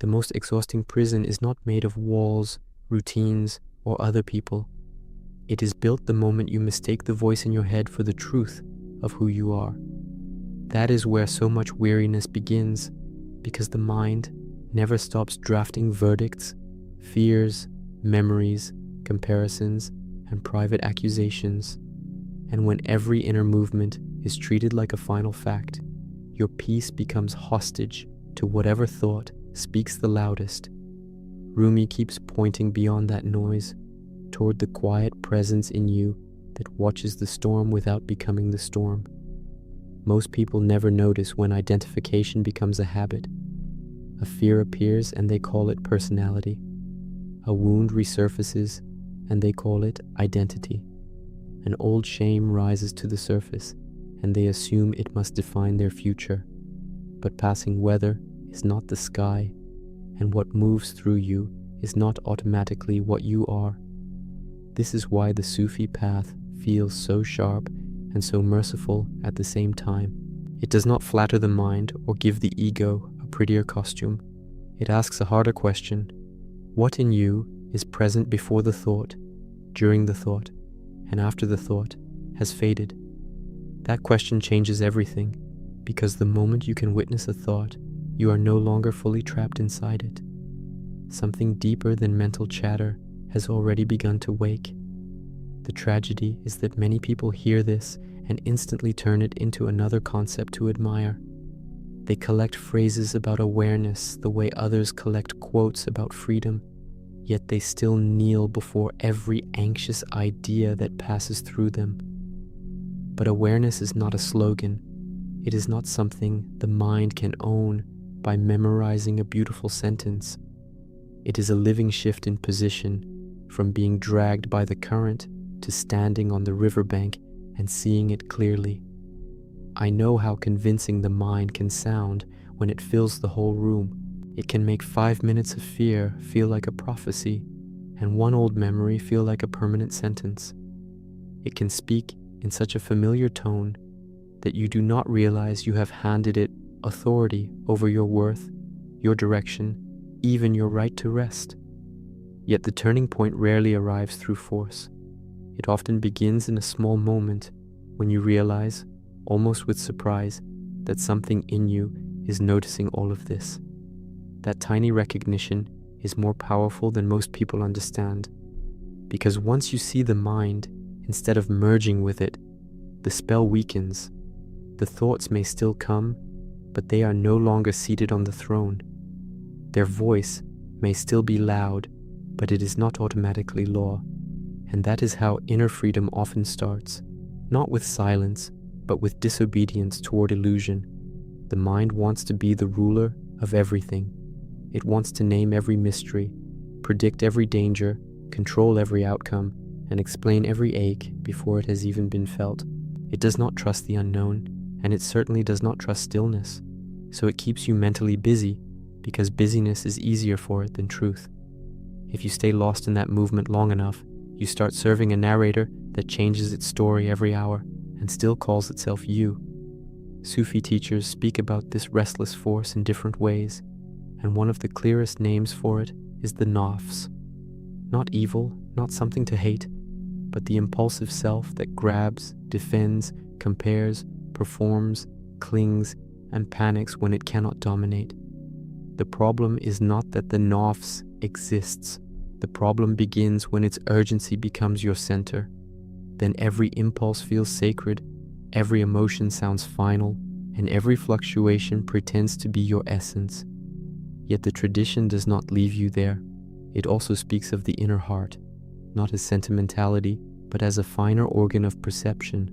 The most exhausting prison is not made of walls, routines, or other people. It is built the moment you mistake the voice in your head for the truth of who you are. That is where so much weariness begins, because the mind never stops drafting verdicts, fears, memories, comparisons, and private accusations. And when every inner movement is treated like a final fact, your peace becomes hostage to whatever thought speaks the loudest. Rumi keeps pointing beyond that noise, toward the quiet presence in you that watches the storm without becoming the storm. Most people never notice when identification becomes a habit. A fear appears and they call it personality. A wound resurfaces and they call it identity. An old shame rises to the surface and they assume it must define their future. But passing weather is not the sky, and what moves through you is not automatically what you are. This is why the Sufi path feels so sharp and so merciful at the same time. It does not flatter the mind or give the ego a prettier costume. It asks a harder question. What in you is present before the thought, during the thought, and after the thought has faded? That question changes everything, because the moment you can witness a thought, you are no longer fully trapped inside it. Something deeper than mental chatter has already begun to wake. The tragedy is that many people hear this and instantly turn it into another concept to admire. They collect phrases about awareness the way others collect quotes about freedom, yet they still kneel before every anxious idea that passes through them. But awareness is not a slogan. It is not something the mind can own by memorizing a beautiful sentence. It is a living shift in position, from being dragged by the current to standing on the riverbank and seeing it clearly. I know how convincing the mind can sound when it fills the whole room. It can make 5 minutes of fear feel like a prophecy, and one old memory feel like a permanent sentence. It can speak in such a familiar tone that you do not realize you have handed it authority over your worth, your direction, even your right to rest. Yet the turning point rarely arrives through force. It often begins in a small moment when you realize, almost with surprise, that something in you is noticing all of this. That tiny recognition is more powerful than most people understand, because once you see the mind, instead of merging with it, the spell weakens. The thoughts may still come, but they are no longer seated on the throne. Their voice may still be loud, but it is not automatically law. And that is how inner freedom often starts, not with silence, but with disobedience toward illusion. The mind wants to be the ruler of everything. It wants to name every mystery, predict every danger, control every outcome, and explain every ache before it has even been felt. It does not trust the unknown, and it certainly does not trust stillness. So it keeps you mentally busy, because busyness is easier for it than truth. If you stay lost in that movement long enough, you start serving a narrator that changes its story every hour and still calls itself you. Sufi teachers speak about this restless force in different ways, and one of the clearest names for it is the nafs. Not evil, not something to hate, but the impulsive self that grabs, defends, compares, performs, clings, and panics when it cannot dominate. The problem is not that the nafs exists. The problem begins when its urgency becomes your center. Then every impulse feels sacred, every emotion sounds final, and every fluctuation pretends to be your essence. Yet the tradition does not leave you there. It also speaks of the inner heart, not as sentimentality, but as a finer organ of perception,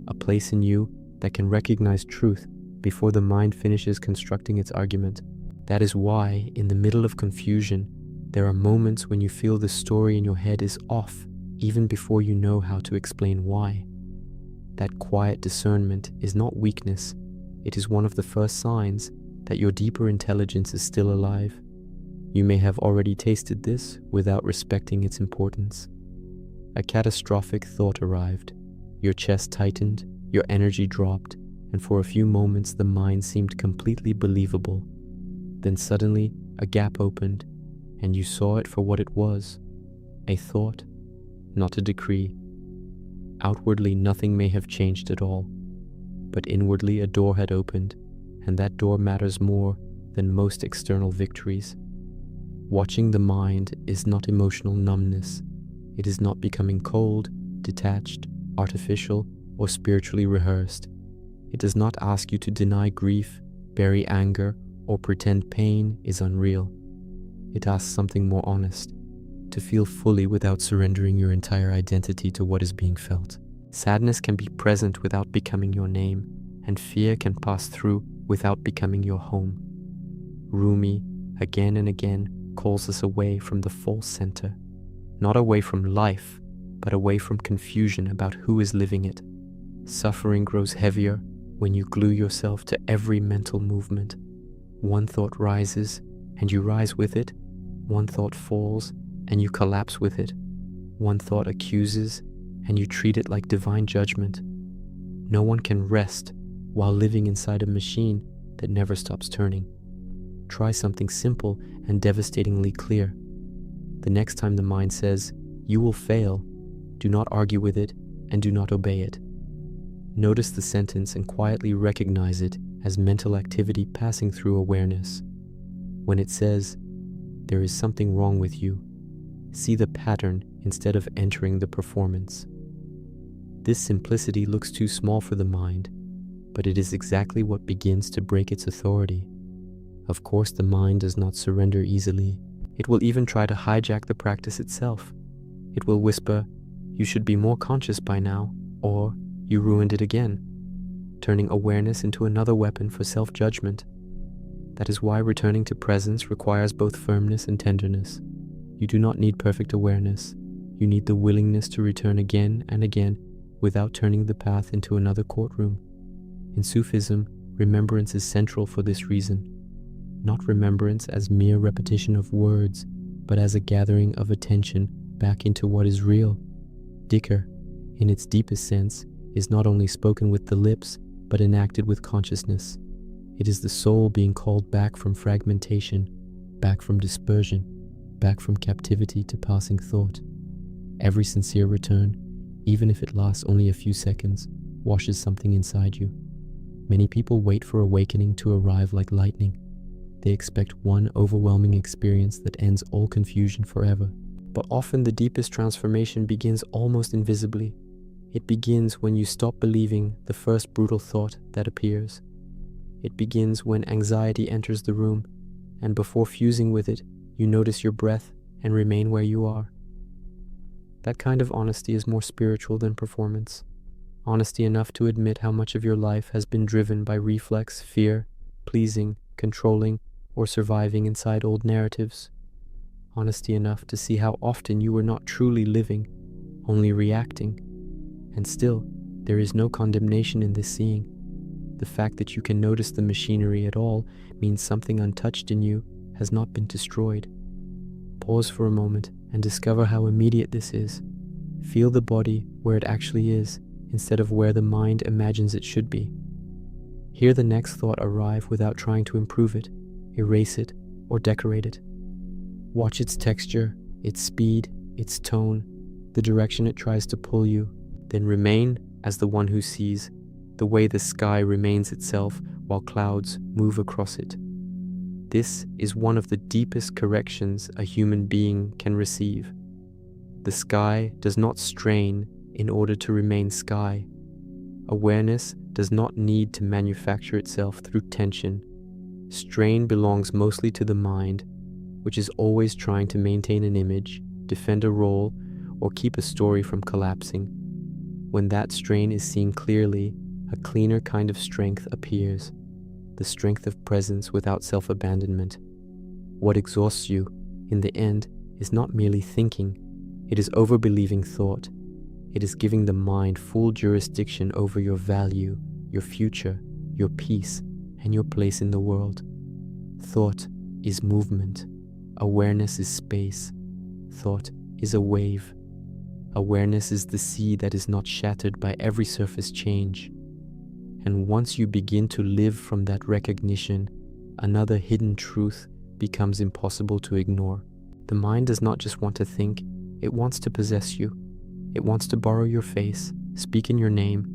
a place in you that can recognize truth before the mind finishes constructing its argument. That is why, in the middle of confusion, there are moments when you feel the story in your head is off, even before you know how to explain why. That quiet discernment is not weakness. It is one of the first signs that your deeper intelligence is still alive. You may have already tasted this without respecting its importance. A catastrophic thought arrived. Your chest tightened, your energy dropped, and for a few moments the mind seemed completely believable. Then suddenly, a gap opened, and you saw it for what it was, a thought, not a decree. Outwardly, nothing may have changed at all, but inwardly a door had opened, and that door matters more than most external victories. Watching the mind is not emotional numbness. It is not becoming cold, detached, artificial, or spiritually rehearsed. It does not ask you to deny grief, bury anger, or pretend pain is unreal. It asks something more honest, to feel fully without surrendering your entire identity to what is being felt. Sadness can be present without becoming your name, and fear can pass through without becoming your home. Rumi, again and again, calls us away from the false center, not away from life, but away from confusion about who is living it. Suffering grows heavier when you glue yourself to every mental movement. One thought rises, and you rise with it. One thought falls, and you collapse with it. One thought accuses, and you treat it like divine judgment. No one can rest while living inside a machine that never stops turning. Try something simple and devastatingly clear. The next time the mind says, "You will fail," do not argue with it and do not obey it. Notice the sentence and quietly recognize it as mental activity passing through awareness. When it says, "There is something wrong with you," see the pattern instead of entering the performance. This simplicity looks too small for the mind, but it is exactly what begins to break its authority. Of course, the mind does not surrender easily. It will even try to hijack the practice itself. It will whisper, "You should be more conscious by now," or "You ruined it again," turning awareness into another weapon for self-judgment. That is why returning to presence requires both firmness and tenderness. You do not need perfect awareness. You need the willingness to return again and again without turning the path into another courtroom. In Sufism, remembrance is central for this reason. Not remembrance as mere repetition of words, but as a gathering of attention back into what is real. Dhikr, in its deepest sense, is not only spoken with the lips, but enacted with consciousness. It is the soul being called back from fragmentation, back from dispersion, back from captivity to passing thought. Every sincere return, even if it lasts only a few seconds, washes something inside you. Many people wait for awakening to arrive like lightning. They expect one overwhelming experience that ends all confusion forever. But often the deepest transformation begins almost invisibly. It begins when you stop believing the first brutal thought that appears. It begins when anxiety enters the room, and before fusing with it, you notice your breath and remain where you are. That kind of honesty is more spiritual than performance. Honesty enough to admit how much of your life has been driven by reflex, fear, pleasing, controlling, or surviving inside old narratives. Honesty enough to see how often you were not truly living, only reacting. And still, there is no condemnation in this seeing. The fact that you can notice the machinery at all means something untouched in you has not been destroyed. Pause for a moment and discover how immediate this is. Feel the body where it actually is, instead of where the mind imagines it should be. Hear the next thought arrive without trying to improve it, erase it, or decorate it. Watch its texture, its speed, its tone, the direction it tries to pull you, then remain as the one who sees, the way the sky remains itself while clouds move across it. This is one of the deepest corrections a human being can receive. The sky does not strain in order to remain sky. Awareness does not need to manufacture itself through tension. Strain belongs mostly to the mind, which is always trying to maintain an image, defend a role, or keep a story from collapsing. When that strain is seen clearly, a cleaner kind of strength appears, the strength of presence without self-abandonment. What exhausts you, in the end, is not merely thinking, it is overbelieving thought. It is giving the mind full jurisdiction over your value, your future, your peace, and your place in the world. Thought is movement. Awareness is space. Thought is a wave. Awareness is the sea that is not shattered by every surface change. And once you begin to live from that recognition, another hidden truth becomes impossible to ignore. The mind does not just want to think, it wants to possess you. It wants to borrow your face, speak in your name,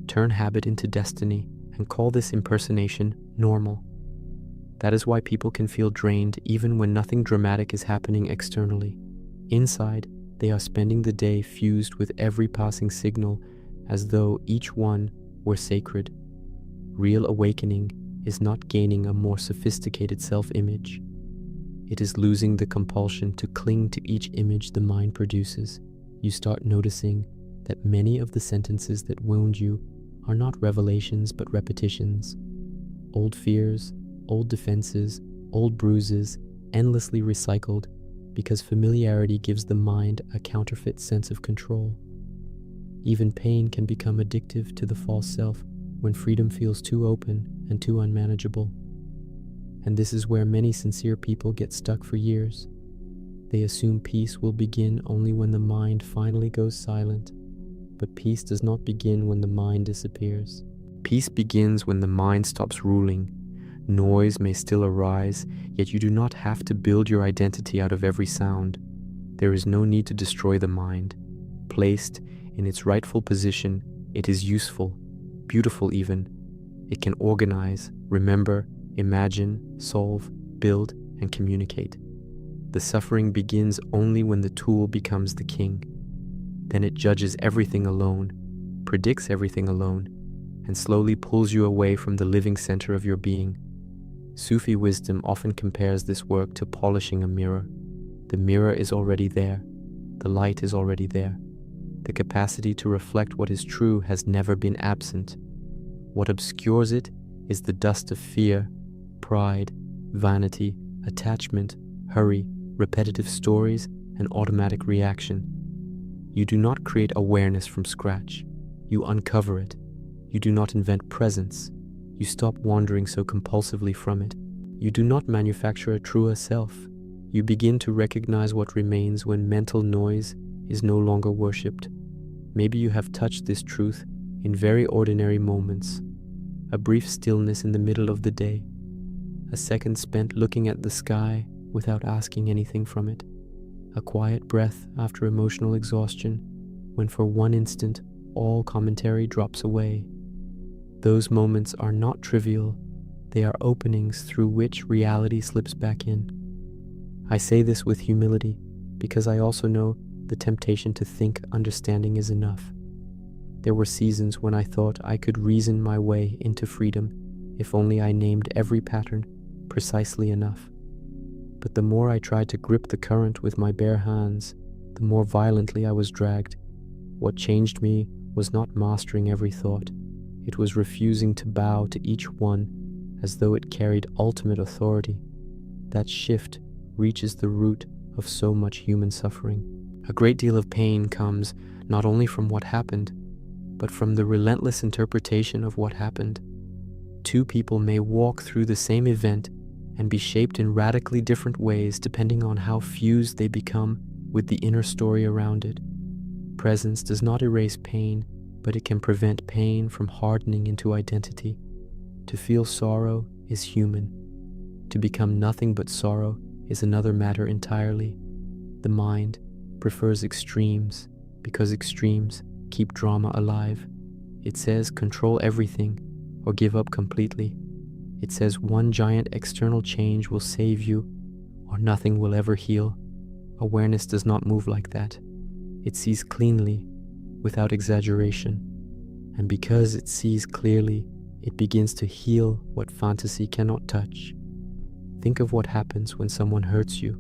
turn habit into destiny, and call this impersonation normal. That is why people can feel drained even when nothing dramatic is happening externally. Inside, they are spending the day fused with every passing signal as though each one were sacred. Real awakening is not gaining a more sophisticated self-image. It is losing the compulsion to cling to each image the mind produces. You start noticing that many of the sentences that wound you are not revelations but repetitions. Old fears, old defenses, old bruises, endlessly recycled because familiarity gives the mind a counterfeit sense of control. Even pain can become addictive to the false self when freedom feels too open and too unmanageable. And this is where many sincere people get stuck for years. They assume peace will begin only when the mind finally goes silent. But peace does not begin when the mind disappears. Peace begins when the mind stops ruling. Noise may still arise, yet you do not have to build your identity out of every sound. There is no need to destroy the mind. Placed in its rightful position, it is useful, beautiful even. It can organize, remember, imagine, solve, build, and communicate. The suffering begins only when the tool becomes the king. Then it judges everything alone, predicts everything alone, and slowly pulls you away from the living center of your being. Sufi wisdom often compares this work to polishing a mirror. The mirror is already there. The light is already there. The capacity to reflect what is true has never been absent. What obscures it is the dust of fear, pride, vanity, attachment, hurry, repetitive stories, and automatic reaction. You do not create awareness from scratch. You uncover it. You do not invent presence. You stop wandering so compulsively from it. You do not manufacture a truer self. You begin to recognize what remains when mental noise is no longer worshipped. Maybe you have touched this truth in very ordinary moments. A brief stillness in the middle of the day. A second spent looking at the sky without asking anything from it. A quiet breath after emotional exhaustion, when for one instant all commentary drops away. Those moments are not trivial. They are openings through which reality slips back in. I say this with humility because I also know the temptation to think understanding is enough. There were seasons when I thought I could reason my way into freedom if only I named every pattern precisely enough. But the more I tried to grip the current with my bare hands, the more violently I was dragged. What changed me was not mastering every thought. It was refusing to bow to each one as though it carried ultimate authority. That shift reaches the root of so much human suffering. A great deal of pain comes not only from what happened, but from the relentless interpretation of what happened. Two people may walk through the same event and be shaped in radically different ways depending on how fused they become with the inner story around it. Presence does not erase pain, but it can prevent pain from hardening into identity. To feel sorrow is human. To become nothing but sorrow is another matter entirely. The mind prefers extremes because extremes keep drama alive. It says control everything or give up completely. It says one giant external change will save you or nothing will ever heal. Awareness does not move like that. It sees cleanly, without exaggeration. And because it sees clearly, it begins to heal what fantasy cannot touch. Think of what happens when someone hurts you.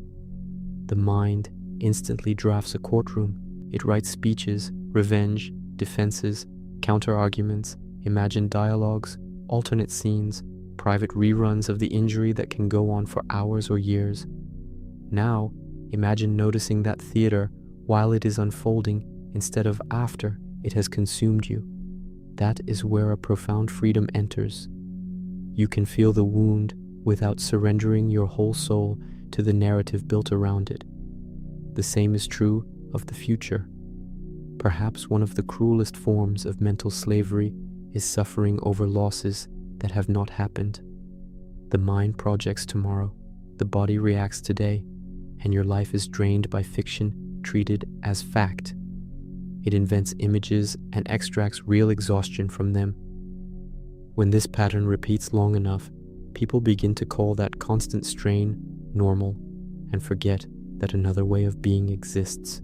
The mind instantly drafts a courtroom. It writes speeches, revenge, defenses, counter-arguments, imagined dialogues, alternate scenes, private reruns of the injury that can go on for hours or years. Now, imagine noticing that theater while it is unfolding instead of after it has consumed you. That is where a profound freedom enters. You can feel the wound without surrendering your whole soul to the narrative built around it. The same is true of the future. Perhaps one of the cruelest forms of mental slavery is suffering over losses that have not happened. The mind projects tomorrow. The the body reacts today, and your life is drained by fiction treated as fact. It invents images and extracts real exhaustion from them. When this pattern repeats long enough, people begin to call that constant strain normal and forget that another way of being exists.